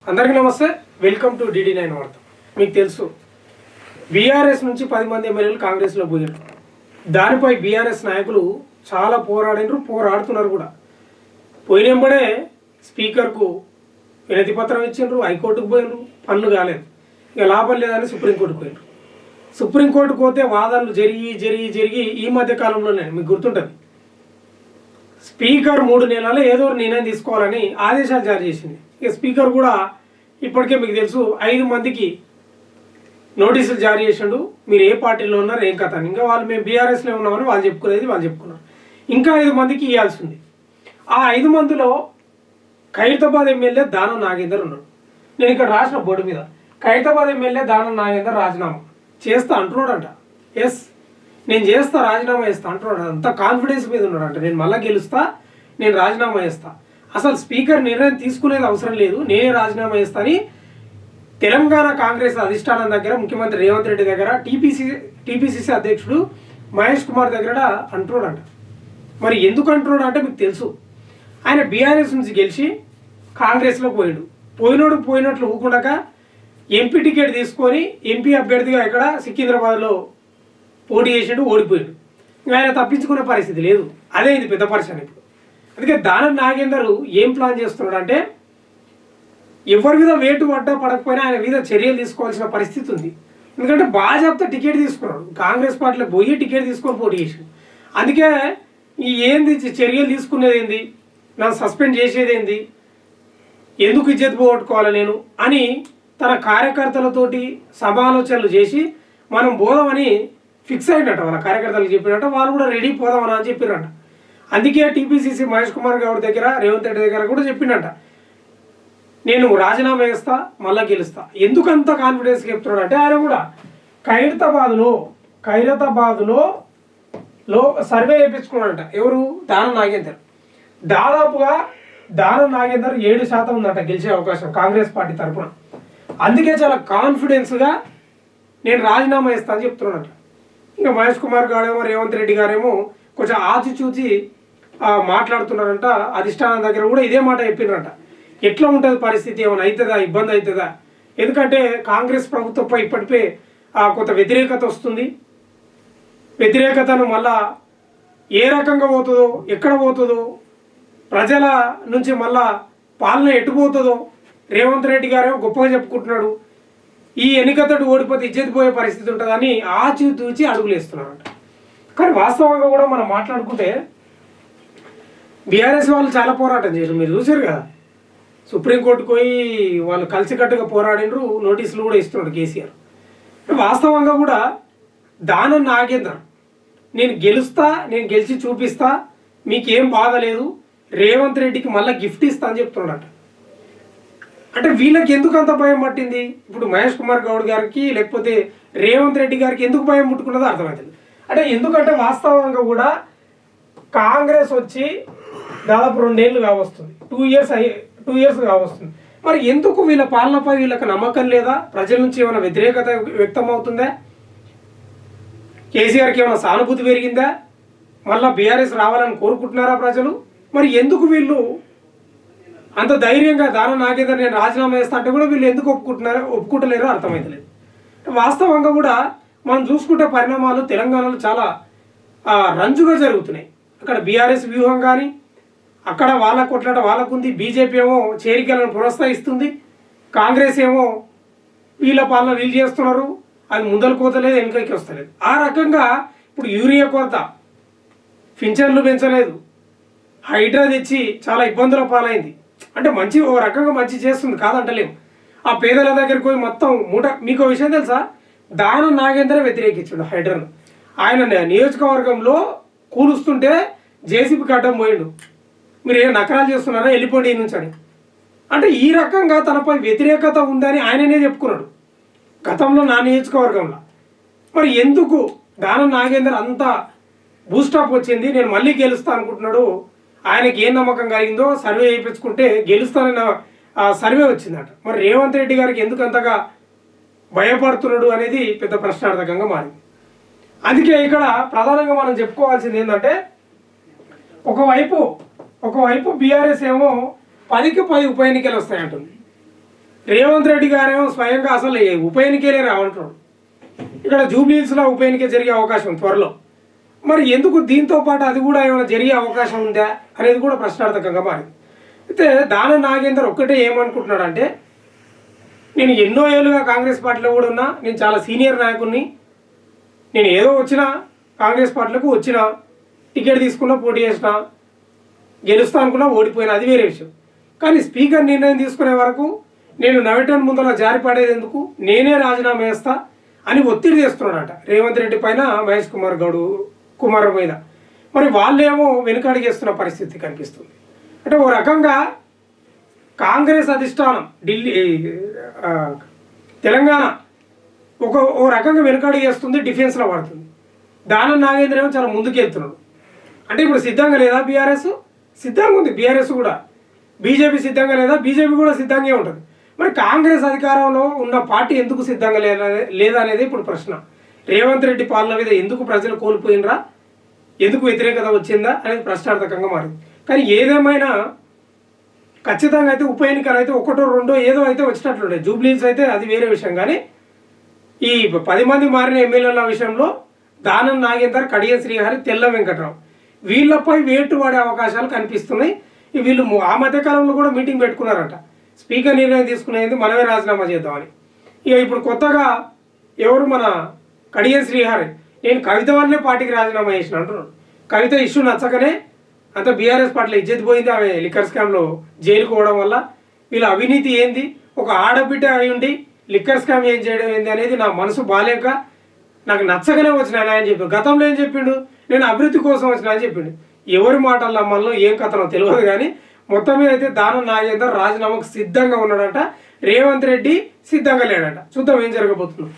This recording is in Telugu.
అందరికీ నమస్తే, వెల్కమ్ టు DD9 వార్త. మీకు తెలుసు బీఆర్ఎస్ నుంచి 10 మంది ఎమ్మెల్యేలు కాంగ్రెస్లో పోయారు. దానిపై బీఆర్ఎస్ నాయకులు చాలా పోరాడుతున్నారు కూడా. పోయినంబడే స్పీకర్కు వినతి పత్రం ఇచ్చిండ్రు, హైకోర్టుకు పోయినరు, పనులు కాలేదు. ఇక లాభం లేదని సుప్రీంకోర్టుకు పోయినరు. సుప్రీంకోర్టుకు పోతే వాదనలు జరిగి ఈ మధ్య కాలంలోనే మీకు గుర్తుంటుంది, స్పీకర్ 3 నెలలు ఏదో నిర్ణయం తీసుకోవాలని ఆదేశాలు జారీ చేసింది. ఇక స్పీకర్ కూడా ఇప్పటికే మీకు తెలుసు 5 మందికి నోటీసులు జారీ చేసిండు. మీరు ఏ పార్టీలో ఉన్నారు, ఏం కథ. ఇంకా వాళ్ళు మేము బీఆర్ఎస్లో ఉన్నామని వాళ్ళు చెప్పుకున్నారు. ఇంకా 5 మందికి ఇవ్వాల్సి ఉంది. ఆ 5 మందిలో ఖైరతాబాద్ ఎమ్మెల్యే దానం నాగేందర్ ఉన్నాడు. నేను ఇక్కడ రాసిన బోర్డు మీద ఖైరతాబాద్ ఎమ్మెల్యే దానం నాగేందర్ రాజీనామా చేస్తా అంటున్నాడంట. ఎస్, నేను చేస్తా, రాజీనామా చేస్తా అంటున్నాడు. అంత కాన్ఫిడెన్స్ మీద ఉన్నాడంట. నేను మళ్ళీ గెలుస్తా, నేను రాజీనామా చేస్తా, అసలు స్పీకర్ నిర్ణయం తీసుకునేది అవసరం లేదు, నేనే రాజీనామా చేస్తా అని తెలంగాణ కాంగ్రెస్ అధిష్టానం దగ్గర, ముఖ్యమంత్రి రేవంత్ రెడ్డి దగ్గర, టీపీసీసీ అధ్యక్షుడు మహేష్ కుమార్ దగ్గర అంటున్నాడంట. మరి ఎందుకు అంటున్నాడు అంటే మీకు తెలుసు, ఆయన బీఆర్ఎస్ నుంచి గెలిచి కాంగ్రెస్లో పోయినట్లు ఊకుండక ఎంపీ టికెట్ తీసుకొని ఎంపీ అభ్యర్థిగా ఇక్కడ సికింద్రాబాద్లో పోటీ చేసాడు, ఓడిపోయాడు. ఆయన తప్పించుకునే పరిస్థితి లేదు. అదే ఇది పెద్ద పరిస్థితి. ఇప్పుడు అందుకే దానం నాగేందర్ ఏం ప్లాన్ చేస్తున్నాడు అంటే, ఎవరి మీద వేటు పడకపోయినా ఆయన మీద చర్యలు తీసుకోవాల్సిన పరిస్థితి ఉంది. ఎందుకంటే భాజపా టికెట్ తీసుకున్నాడు, కాంగ్రెస్ పార్టీలో పోయి టికెట్ తీసుకొని పోటీ చేసాడు. అందుకే ఈ ఏంది చర్యలు తీసుకునేది ఏంది, నన్ను సస్పెండ్ చేసేది ఏంది, ఎందుకు ఇజ్జత్ పోగొట్టుకోవాలి నేను అని తన కార్యకర్తలతోటి సమాలోచనలు చేసి మనం పోదామని ఫిక్స్ అయినట్ట. వాళ్ళ కార్యకర్తలకు చెప్పినట్ట, వాళ్ళు కూడా రెడీ పోదామని అని చెప్పినట్ట. అందుకే టీపీసీసీ మహేష్ కుమార్ గౌడ్ దగ్గర, రేవంత్ రెడ్డి దగ్గర కూడా చెప్పినట్ట, నేను రాజీనామా చేస్తా, మళ్ళా గెలుస్తా. ఎందుకంత కాన్ఫిడెన్స్ చెప్తున్నాడు అంటే, ఆయన కూడా ఖైరతాబాద్లో సర్వే చేయించుకున్నాడంట. ఎవరు? దానం నాగేందర్. దాదాపుగా దానం నాగేందర్ 7% ఉందట గెలిచే అవకాశం కాంగ్రెస్ పార్టీ తరఫున. అందుకే చాలా కాన్ఫిడెన్స్గా నేను రాజీనామా చేస్తా అని చెప్తున్నాడట. ఇంకా మహేష్ కుమార్ గారేమో, రేవంత్ రెడ్డి గారేమో కొంచెం ఆచిచూచి మాట్లాడుతున్నారంట. అధిష్టానం దగ్గర కూడా ఇదే మాట చెప్పినారంట. ఎట్లా ఉంటుంది పరిస్థితి, ఏమైనా అవుతుందా, ఇబ్బంది అవుతుందా? ఎందుకంటే కాంగ్రెస్ ప్రభుత్వంపై ఇప్పటికే కొంత వ్యతిరేకత వస్తుంది. వ్యతిరేకతను మళ్ళా ఏ రకంగా పోతుందో, ఎక్కడ పోతుందో, ప్రజల నుంచి మళ్ళా పాలన ఎటుపోతుందో, రేవంత్ రెడ్డి గారేమో గొప్పగా చెప్పుకుంటున్నాడు, ఈ ఎన్నికతోటి ఓడిపోతే ఇజ్జత్ పోయే పరిస్థితి ఉంటుందని ఆచితూచి అడుగులు వేస్తున్నారంట. కానీ వాస్తవంగా కూడా మనం మాట్లాడుకుంటే బీఆర్ఎస్ వాళ్ళు చాలా పోరాటం చేయరు. మీరు చూసారు కదా, సుప్రీంకోర్టుకు పోయి వాళ్ళు కలిసికట్టుగా పోరాడినరు, నోటీసులు కూడా ఇస్తున్నాడు కేసీఆర్. వాస్తవంగా కూడా దానం నాగేందర్, నేను గెలుస్తా, నేను గెలిచి చూపిస్తా, మీకేం బాధ లేదు, రేవంత్ రెడ్డికి మళ్ళీ గిఫ్ట్ ఇస్తా అని చెప్తున్నాడట. అంటే వీళ్ళకి ఎందుకు అంత భయం పట్టింది? ఇప్పుడు మహేష్ కుమార్ గౌడ్ గారికి లేకపోతే రేవంత్ రెడ్డి గారికి ఎందుకు భయం పుట్టుకున్నదో అర్థమవుతుంది. అంటే ఎందుకంటే వాస్తవంగా కూడా కాంగ్రెస్ వచ్చి దాదాపు 2 ఏళ్ళు కావస్తుంది, 2 ఇయర్స్ కావస్తుంది. మరి ఎందుకు వీళ్ళ పాలనపై వీళ్ళకి నమ్మకం లేదా? ప్రజల నుంచి ఏమైనా వ్యతిరేకత వ్యక్తం అవుతుందా? కేసీఆర్కి ఏమైనా సానుభూతి పెరిగిందా? మళ్ళీ బీఆర్ఎస్ రావాలని కోరుకుంటున్నారా ప్రజలు? మరి ఎందుకు వీళ్ళు అంత ధైర్యంగా దానం నాగేందర్ నేను రాజీనామా చేస్తా అంటే కూడా వీళ్ళు ఎందుకు ఒప్పుకుంటలేరో అర్థమవుతలేదు. వాస్తవంగా కూడా మనం చూసుకుంటే పరిణామాలు తెలంగాణలో చాలా రంజుగా జరుగుతున్నాయి. అక్కడ బీఆర్ఎస్ వ్యూహం కానీ, అక్కడ వాళ్ళ కొట్లాట వాళ్ళకుంది. బీజేపీ ఏమో చేరికలను ప్రోత్సహిస్తుంది, కాంగ్రెస్ ఏమో వీళ్ళ పాలన వీళ్ళు చేస్తున్నారు, అది ముందలు కోతలేదు, వెనుకకి వస్తలేదు. ఆ రకంగా ఇప్పుడు యూరియా కొరత, పింఛన్లు పెంచలేదు, హైడ్రా తెచ్చి చాలా ఇబ్బందుల పాలైంది. అంటే ఓ రకంగా మంచి చేస్తుంది, కాదంటలేము. ఆ పేదల దగ్గరికి పోయి మొత్తం మీకు విషయం తెలుసా, దానం నాగేందర్ వ్యతిరేకించాడు హైడ్రాను. ఆయన నియోజకవర్గంలో కూలుస్తుంటే జేసీబీకి అడ్డం పోయిండు, మీరు ఏం నకరాలు చేస్తున్నారా, వెళ్ళిపోండి ఈ నుంచి అని. అంటే ఈ రకంగా తనపై వ్యతిరేకత ఉందని ఆయననే చెప్పుకున్నాడు గతంలో నా నియోజకవర్గంలో. మరి ఎందుకు దానం నాగేందర్ అంత బూస్టాప్ వచ్చింది, నేను మళ్ళీ గెలుస్తా అనుకుంటున్నాడు? ఆయనకి ఏం నమ్మకం కలిగిందో సర్వే చేయించుకుంటే గెలుస్తానన్న సర్వే వచ్చిందట. మరి రేవంత్ రెడ్డి గారికి ఎందుకు అంతగా భయపడుతున్నాడు అనేది పెద్ద ప్రశ్నార్థకంగా మారింది. అందుకే ఇక్కడ ప్రధానంగా మనం చెప్పుకోవాల్సింది ఏంటంటే, ఒకవైపు బీఆర్ఎస్ ఏమో 10కి 10 ఉప ఎన్నికలు వస్తాయంటుంది. రేవంత్ రెడ్డి గారేమో స్వయంగా అసలు ఉప ఎన్నికలే రావంటున్నాడు. ఇక్కడ జూబ్లీహిల్స్లో ఉప ఎన్నిక జరిగే అవకాశం త్వరలో. మరి ఎందుకు దీంతో పాటు అది కూడా ఏమైనా జరిగే అవకాశం ఉందా అనేది కూడా ప్రశ్నార్థకంగా మారింది. అయితే దానం నాగేందర్ ఒక్కటే ఏమనుకుంటున్నాడంటే, నేను ఎన్నో ఏళ్ళుగా కాంగ్రెస్ పార్టీలో కూడా ఉన్నా, నేను చాలా సీనియర్ నాయకుడిని, నేను ఏదో వచ్చినా కాంగ్రెస్ పార్టీలకు వచ్చినా, టికెట్ తీసుకున్నా, పోటీ చేసినా, గెలుస్తా అనుకున్నా, ఓడిపోయినా, అది వేరే విషయం. కానీ స్పీకర్ నిర్ణయం తీసుకునే వరకు నేను నవటన్ ముందర జారిపడేది ఎందుకు, నేనే రాజీనామా చేస్తా అని ఒత్తిడి చేస్తున్నాడట రేవంత్ రెడ్డి పైన, మహేష్ కుమార్ మీద. మరి వాళ్ళేమో వెనుకడిగేస్తున్న పరిస్థితి కనిపిస్తుంది. అంటే ఓ రకంగా కాంగ్రెస్ అధిష్టానం తెలంగాణ ఓ రకంగా వెనుకడిగేస్తుంది, డిఫెన్స్లో పడుతుంది. దానం నాగేంద్ర ఏమో చాలా ముందుకు వెళ్తున్నాడు. అంటే ఇప్పుడు సిద్ధంగా లేదా బీఆర్ఎస్? సిద్ధంగా ఉంది బీఆర్ఎస్ కూడా. బీజేపీ సిద్ధంగా లేదా? బీజేపీ కూడా సిద్ధంగా ఉంటుంది. మరి కాంగ్రెస్ అధికారంలో ఉన్న పార్టీ ఎందుకు సిద్ధంగా లేదా అనేది ఇప్పుడు ప్రశ్న. రేవంత్ రెడ్డి పాలన మీద ఎందుకు ప్రజలు కోల్పోయినరా, ఎందుకు వ్యతిరేకత వచ్చిందా అనేది ప్రశ్నార్థకంగా మారింది. కానీ ఏదేమైనా ఖచ్చితంగా అయితే ఉప ఎన్నికలు అయితే ఒకటో రెండో ఏదో అయితే వచ్చినట్లుండే. జూబ్లీహిల్స్ అయితే అది వేరే విషయం. కానీ ఈ 10 మంది మారిన ఎమ్మెల్యేల విషయంలో దానం నాగేందర్, కడియం శ్రీహరి, తెల్ల వెంకట్రావు వీళ్ళపై వేటు పడే అవకాశాలు కనిపిస్తున్నాయి. వీళ్ళు ఆ మధ్యకాలంలో కూడా మీటింగ్ పెట్టుకున్నారట, స్పీకర్ నిర్ణయం తీసుకునేది మనమే రాజీనామా చేద్దామని. ఇక ఇప్పుడు కొత్తగా ఎవరు మన కడియం శ్రీహరి, నేను కవిత వల్లనే పార్టీకి రాజీనామా చేసిన అంటున్నాడు. కవిత ఇష్యూ నచ్చకనే అంత బీఆర్ఎస్ పార్టీలో ఇజ్జత్ పోయింది. ఆమె లిక్కర్ స్కామ్లో జైలుకు పోవడం వల్ల. వీళ్ళ అవినీతి ఏంది, ఒక ఆడబిడ్డ అయి ఉండి లిక్కర్ స్కామ్ ఏం చేయడం ఏంది అనేది నా మనసు బాలేక నాకు నచ్చగానే వచ్చిన అని చెప్పాడు. గతంలో ఏం చెప్పిండు, నేను అభివృద్ధి కోసం వచ్చిన అని చెప్పిండు. ఎవరి మాటలు నమ్మల్లో ఏం కథనో తెలియదు. కానీ మొత్తం మీద అయితే దానం నాగేందర్ రాజీనామాకు సిద్ధంగా ఉన్నాడంట, రేవంత్ రెడ్డి సిద్ధంగా లేడంట. చూద్దాం ఏం జరగబోతుందో.